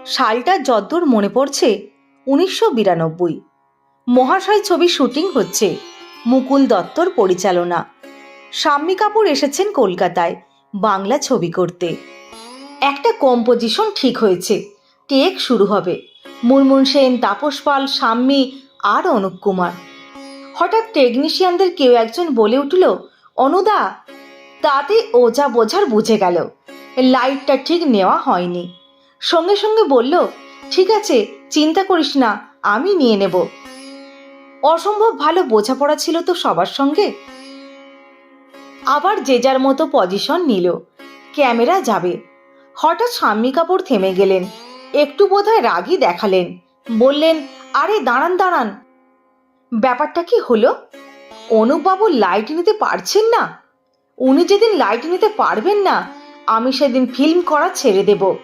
সালটা যদ্দূর মনে পড়ছে 1992। মহাশয় ছবি শুটিং হচ্ছে, মুকুল দত্তর পরিচালনা। শাম্মী কাপুর এসেছেন কলকাতায় বাংলা ছবি করতে। একটা কম্পোজিশন ঠিক হয়েছে, টেক শুরু হবে। মুনমুন সেন, তাপস পাল, শাম্মী আর অনুপ কুমার। হঠাৎ টেকনিশিয়ানদের কেউ একজন বলে উঠল, অনুদা। তাতে ওঝা বোঝার বুঝে গেল লাইটটা ঠিক নেওয়া হয়নি। সঙ্গে সঙ্গে বলল, ঠিক আছে, চিন্তা করিস না, আমি নিয়ে নেব। অসম্ভব ভালো বোঝাপড়া ছিল তো সবার সঙ্গে। আবার যে যার মতো পজিশন নিল, ক্যামেরা যাবে। হঠাৎ শাম্মী কাপুর থেমে গেলেন, একটু বোধহয় রাগই দেখালেন। বললেন, আরে দাঁড়ান দাঁড়ান, ব্যাপারটা কি হলো? অনুপবাবু লাইট নিতে পারছেন না? উনি যেদিন লাইট নিতে পারবেন না, আমি সেদিন ফিল্ম করা ছেড়ে দেব।